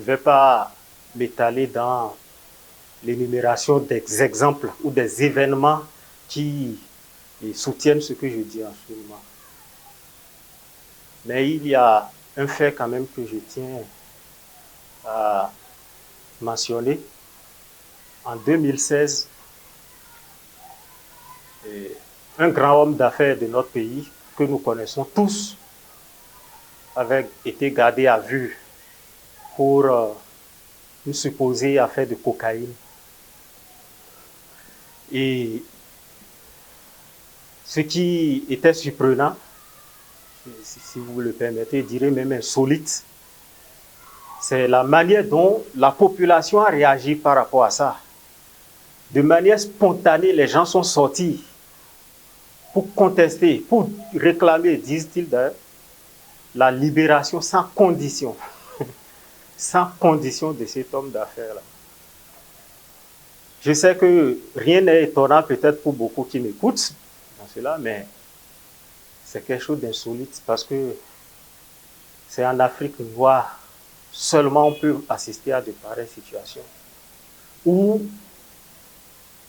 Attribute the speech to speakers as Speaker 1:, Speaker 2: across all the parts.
Speaker 1: vais pas m'étaler dans l'énumération des exemples ou des événements qui soutiennent ce que je dis en ce moment. Mais il y a un fait quand même que je tiens à mentionner. En 2016, un grand homme d'affaires de notre pays, que nous connaissons tous, avait été gardé à vue pour une supposée affaire de cocaïne. Et ce qui était surprenant, si vous le permettez, je dirais même insolite, c'est la manière dont la population a réagi par rapport à ça. De manière spontanée, les gens sont sortis pour contester, pour réclamer, disent-ils d'ailleurs, la libération sans condition. Sans condition de cet homme d'affaires-là. Je sais que rien n'est étonnant peut-être pour beaucoup qui m'écoutent dans cela, mais c'est quelque chose d'insolite parce que c'est en Afrique noire seulement on peut assister à de pareilles situations où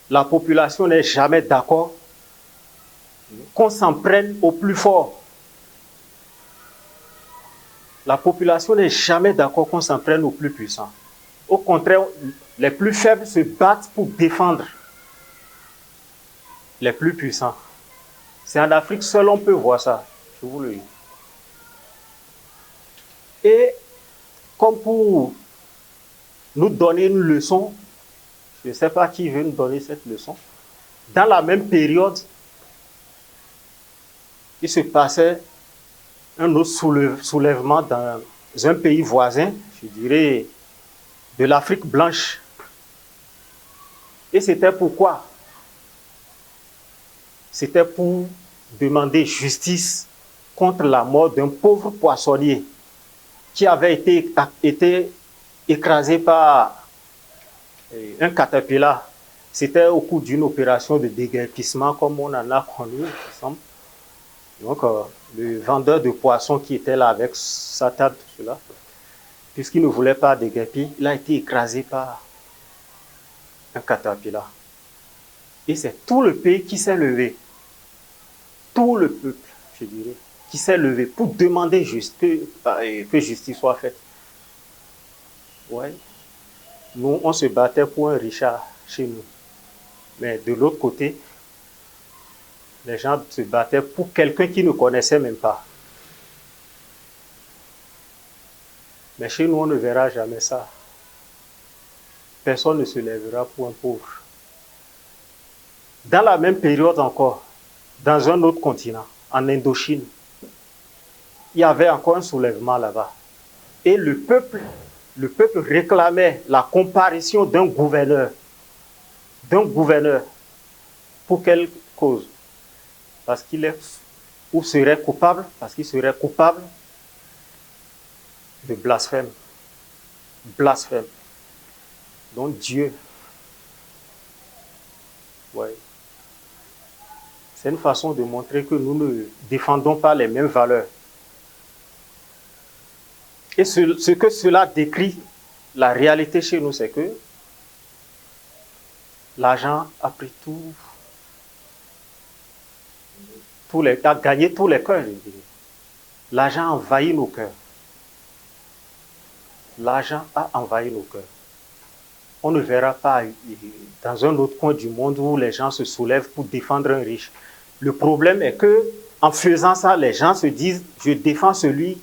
Speaker 1: la population n'est jamais d'accord qu'on s'en prenne au plus fort. La population n'est jamais d'accord qu'on s'en prenne au plus puissant. Au contraire, les plus faibles se battent pour défendre les plus puissants. C'est en Afrique seul on peut voir ça, je vous le dis. Et comme pour nous donner une leçon, je ne sais pas qui veut nous donner cette leçon, dans la même période, il se passait un autre soulèvement dans un pays voisin, je dirais de l'Afrique blanche. Et c'était pourquoi? C'était pour demander justice contre la mort d'un pauvre poissonnier qui avait été écrasé par un caterpillar. C'était au cours d'une opération de déguerpissement, comme on en a connu, il me semble. Donc, le vendeur de poissons qui était là avec sa table, tout cela, puisqu'il ne voulait pas déguerpir, il a été écrasé par un caterpillar. Et c'est tout le pays qui s'est levé, tout le peuple, je dirais, qui s'est levé pour demander que justice soit faite. Ouais. Nous, on se battait pour un Richard chez nous. Mais de l'autre côté, les gens se battaient pour quelqu'un qui ne connaissait même pas. Mais chez nous, on ne verra jamais ça. Personne ne se lèvera pour un pauvre. Dans la même période encore, dans un autre continent, en Indochine, il y avait encore un soulèvement là-bas. Et le peuple réclamait la comparution d'un gouverneur. Pour quelle cause? Parce qu'il est ou serait coupable, parce qu'il serait coupable de blasphème. Blasphème. Donc Dieu. Ouais. C'est une façon de montrer que nous ne défendons pas les mêmes valeurs. Et ce que cela décrit, la réalité chez nous, c'est que l'argent a pris a gagné tous les cœurs, je dirais. L'argent a envahi nos cœurs. L'argent a envahi nos cœurs. On ne verra pas dans un autre coin du monde où les gens se soulèvent pour défendre un riche. Le problème est que, en faisant ça, les gens se disent, je défends celui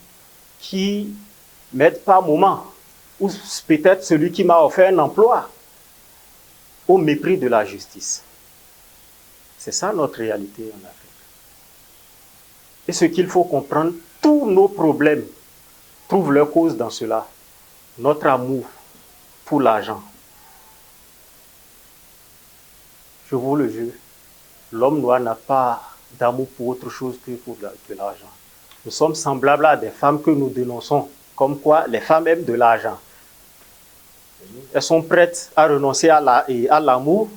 Speaker 1: qui m'aide par moment, ou peut-être celui qui m'a offert un emploi, au mépris de la justice. C'est ça notre réalité en Afrique. Et ce qu'il faut comprendre, tous nos problèmes trouvent leur cause dans cela. Notre amour pour l'argent. Je vous le jure, l'homme noir n'a pas d'amour pour autre chose que pour de l'argent. Nous sommes semblables à des femmes que nous dénonçons, comme quoi les femmes aiment de l'argent. Elles sont prêtes à renoncer à l'amour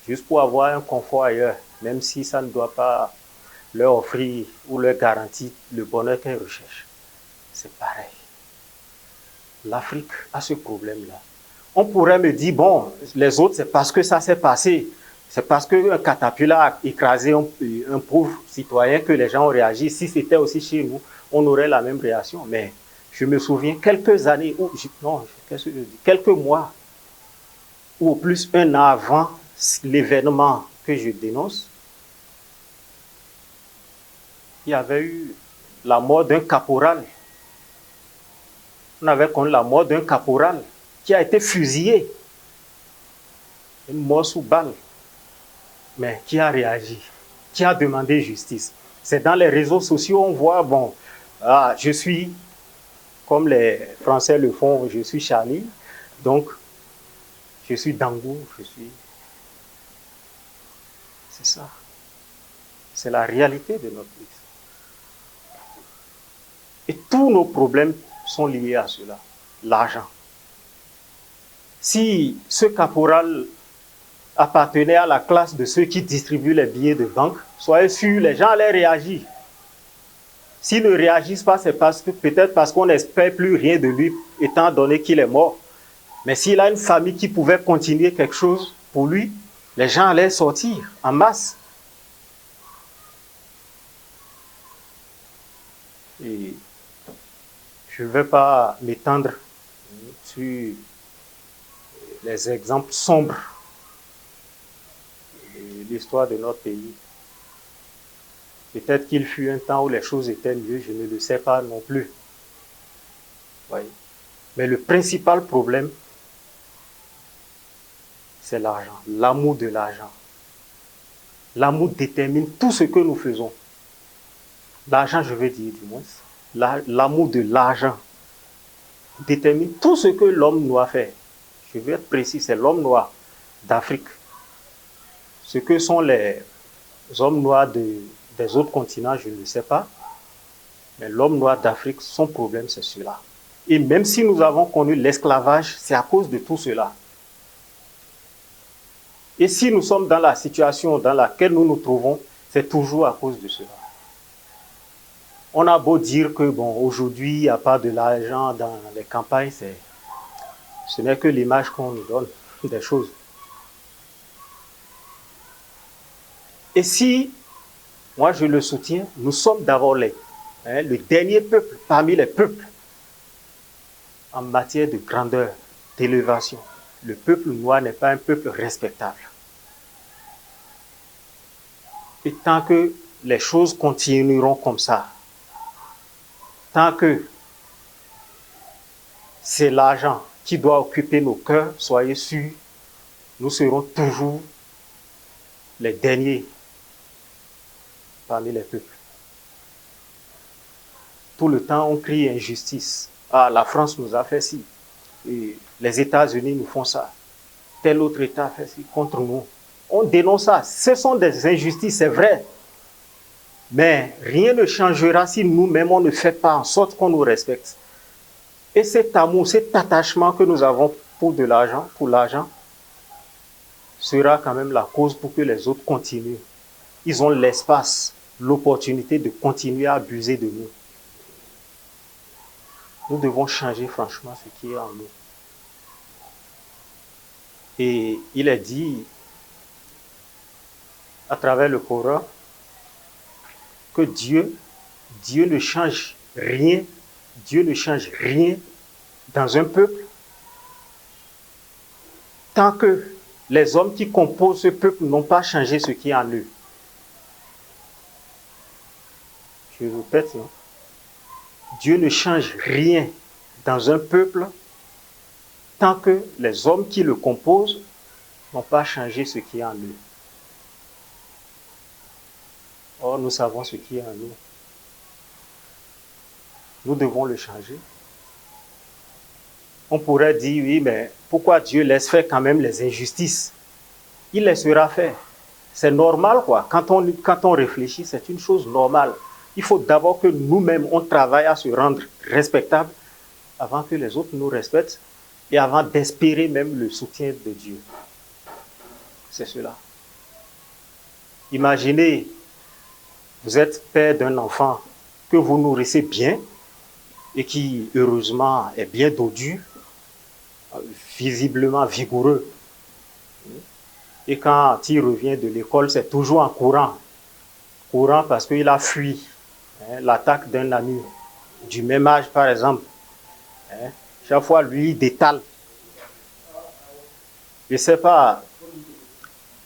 Speaker 1: juste pour avoir un confort ailleurs, même si ça ne doit pas leur offrir ou leur garantir le bonheur qu'elles recherchent. C'est pareil. l'Afrique a ce problème-là. On pourrait me dire, bon, les autres, c'est parce que ça s'est passé. C'est parce qu'un caterpillar a écrasé un pauvre citoyen que les gens ont réagi. Si c'était aussi chez nous, on aurait la même réaction. Mais je me souviens quelques années, quelques mois, ou au plus un an avant l'événement que je dénonce, il y avait eu la mort d'un caporal. On avait connu la mort d'un caporal qui a été fusillé. Une mort sous balle. Mais qui a réagi, qui a demandé justice. C'est dans les réseaux sociaux, on voit, bon, je suis, comme les Français le font, je suis Charlie, donc je suis Dangou, c'est ça. C'est la réalité de notre pays. Et tous nos problèmes sont liés à cela, l'argent. Si ce caporal appartenait à la classe de ceux qui distribuent les billets de banque, soyez sûrs, les gens allaient réagir. S'ils ne réagissent pas, c'est peut-être parce qu'on n'espère plus rien de lui, étant donné qu'il est mort. Mais s'il a une famille qui pouvait continuer quelque chose pour lui, les gens allaient sortir en masse. Et je ne vais pas m'étendre sur les exemples sombres de l'histoire de notre pays. Peut-être qu'il fut un temps où les choses étaient mieux, je ne le sais pas non plus. Oui. Mais le principal problème, c'est l'argent, l'amour de l'argent. L'amour détermine tout ce que nous faisons. L'argent, je veux dire du moins, l'amour de l'argent détermine tout ce que l'homme doit faire. Je vais être précis, c'est l'homme noir d'Afrique. Ce que sont les hommes noirs des autres continents, je ne sais pas. Mais l'homme noir d'Afrique, son problème, c'est cela. Et même si nous avons connu l'esclavage, c'est à cause de tout cela. Et si nous sommes dans la situation dans laquelle nous nous trouvons, c'est toujours à cause de cela. On a beau dire que, bon, aujourd'hui, il n'y a pas de l'argent dans les campagnes, ce n'est que l'image qu'on nous donne des choses. Et si, moi je le soutiens, nous sommes d'abord le dernier peuple parmi les peuples en matière de grandeur, d'élévation. Le peuple noir n'est pas un peuple respectable. Et tant que les choses continueront comme ça, tant que c'est l'argent qui doit occuper nos cœurs, soyez sûrs, nous serons toujours les derniers parmi les peuples. Tout le temps, on crie injustice. Ah, la France nous a fait ci. Et les États-Unis nous font ça. Tel autre État fait ci contre nous. On dénonce ça. Ce sont des injustices, c'est vrai. Mais rien ne changera si nous-mêmes, on ne fait pas en sorte qu'on nous respecte. Et cet amour, cet attachement que nous avons pour l'argent, sera quand même la cause pour que les autres continuent. Ils ont l'espace, l'opportunité de continuer à abuser de nous. Nous devons changer franchement ce qui est en nous. Et il est dit à travers le Coran que Dieu ne change rien, Dieu ne change rien dans un peuple tant que les hommes qui composent ce peuple n'ont pas changé ce qui est en eux. Je répète, non? Dieu ne change rien dans un peuple tant que les hommes qui le composent n'ont pas changé ce qui est en eux. Or, nous savons ce qui est en nous. Nous devons le changer. On pourrait dire, oui, mais pourquoi Dieu laisse faire quand même les injustices? Il laissera faire. C'est normal, quoi. Quand on réfléchit, c'est une chose normale. Il faut d'abord que nous-mêmes, on travaille à se rendre respectables avant que les autres nous respectent et avant d'espérer même le soutien de Dieu. C'est cela. Imaginez, vous êtes père d'un enfant que vous nourrissez bien et qui, heureusement, est bien dodu, visiblement vigoureux. Et quand il revient de l'école, c'est toujours en courant. Courant parce qu'il a fui l'attaque d'un ami du même âge, par exemple. Chaque fois, lui, il détale. Je ne sais pas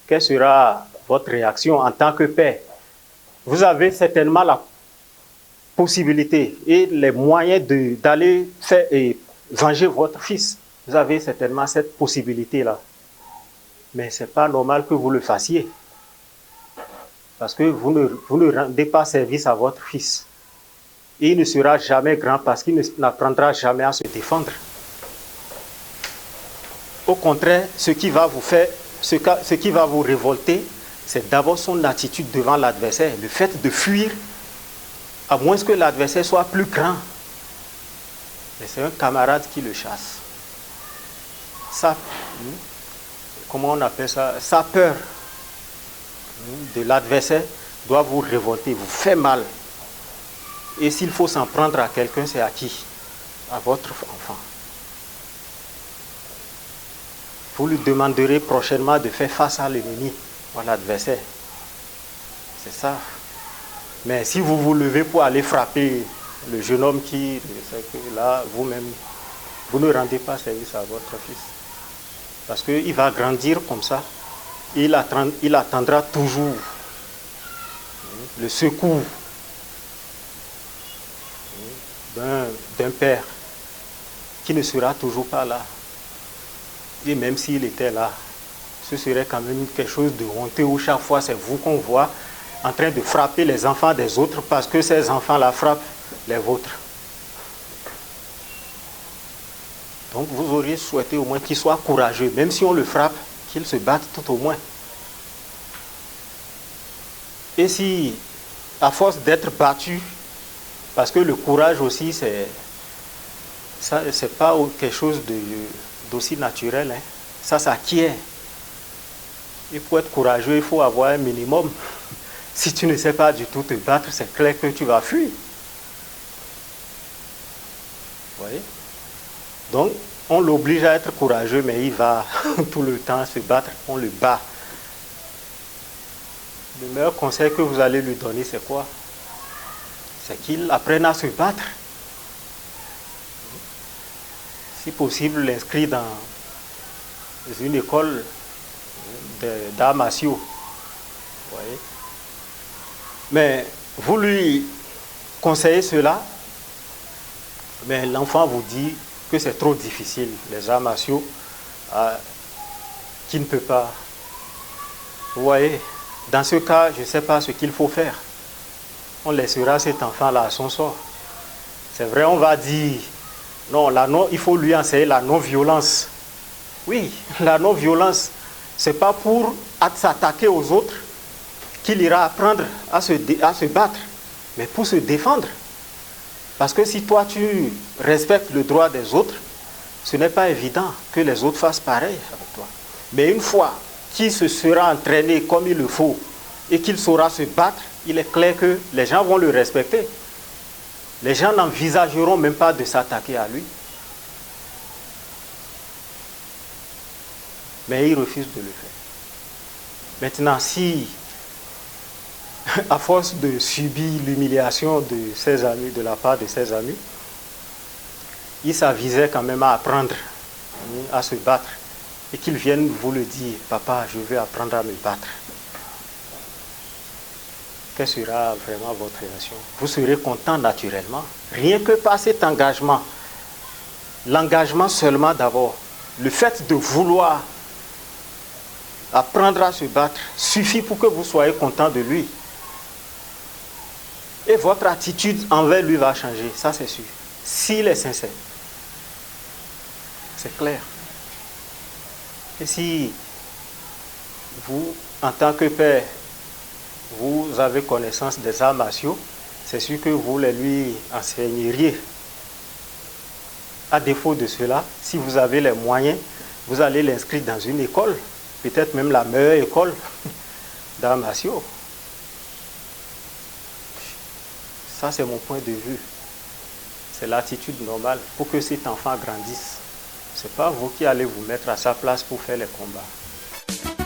Speaker 1: quelle sera votre réaction en tant que père. Vous avez certainement la possibilité et les moyens d'aller faire et venger votre fils. Vous avez certainement cette possibilité-là. Mais ce n'est pas normal que vous le fassiez. Parce que vous ne rendez pas service à votre fils. Et il ne sera jamais grand parce qu'il n'apprendra jamais à se défendre. Au contraire, ce qui va vous révolter, c'est d'abord son attitude devant l'adversaire, le fait de fuir, à moins que l'adversaire soit plus grand. Mais c'est un camarade qui le chasse. Ça, comment on appelle ça? Sa peur de l'adversaire doit vous révolter, vous fait mal. Et s'il faut s'en prendre à quelqu'un, c'est à qui? À votre enfant. Vous lui demanderez prochainement de faire face à l'ennemi, à l'adversaire. C'est ça. Mais si vous vous levez pour aller frapper le jeune homme qui, là, vous-même, vous ne rendez pas service à votre fils. Parce qu'il va grandir comme ça. Il attendra toujours le secours d'un père qui ne sera toujours pas là. Et même s'il était là, ce serait quand même quelque chose de honteux où chaque fois c'est vous qu'on voit en train de frapper les enfants des autres parce que ces enfants-là frappent les vôtres. Donc vous auriez souhaité au moins qu'il soit courageux, même si on le frappe, qu'il se batte tout au moins. Et si, à force d'être battu, parce que le courage aussi, c'est pas quelque chose d'aussi naturel, hein. Ça s'acquiert. Et pour être courageux, il faut avoir un minimum. Si tu ne sais pas du tout te battre, c'est clair que tu vas fuir. Vous voyez? Donc, on l'oblige à être courageux, mais il va tout le temps se battre, on le bat. Le meilleur conseil que vous allez lui donner, c'est quoi? C'est qu'il apprenne à se battre. Si possible, l'inscrit dans une école d'arts martiaux. Vous voyez? Mais vous lui conseillez cela, mais l'enfant vous dit que c'est trop difficile, les arts martiaux, qu'il ne peut pas. Vous voyez? Dans ce cas, je ne sais pas ce qu'il faut faire. On laissera cet enfant-là à son sort. C'est vrai, on va dire, non, il faut lui enseigner la non-violence. Oui, la non-violence, ce n'est pas pour s'attaquer aux autres qu'il ira apprendre à se battre, mais pour se défendre. Parce que si toi, tu respectes le droit des autres, ce n'est pas évident que les autres fassent pareil avec toi. Mais une fois qu'il se sera entraîné comme il le faut et qu'il saura se battre, il est clair que les gens vont le respecter. Les gens n'envisageront même pas de s'attaquer à lui. Mais il refuse de le faire. Maintenant, si, à force de subir l'humiliation de ses amis, de la part de ses amis, il s'avisait quand même à apprendre à se battre et qu'ils viennent vous le dire, papa, je veux apprendre à me battre. Quelle sera vraiment votre réaction? Vous serez content naturellement. Rien que par cet engagement, l'engagement seulement d'abord, le fait de vouloir apprendre à se battre suffit pour que vous soyez content de lui. Et votre attitude envers lui va changer, ça c'est sûr. S'il est sincère. C'est clair. Et si vous, en tant que père, vous avez connaissance des arts martiaux, c'est sûr que vous les lui enseigneriez. À défaut de cela, si vous avez les moyens, vous allez l'inscrire dans une école, peut-être même la meilleure école d'arts martiaux. Ça, c'est mon point de vue. C'est l'attitude normale pour que cet enfant grandisse. Ce n'est pas vous qui allez vous mettre à sa place pour faire les combats.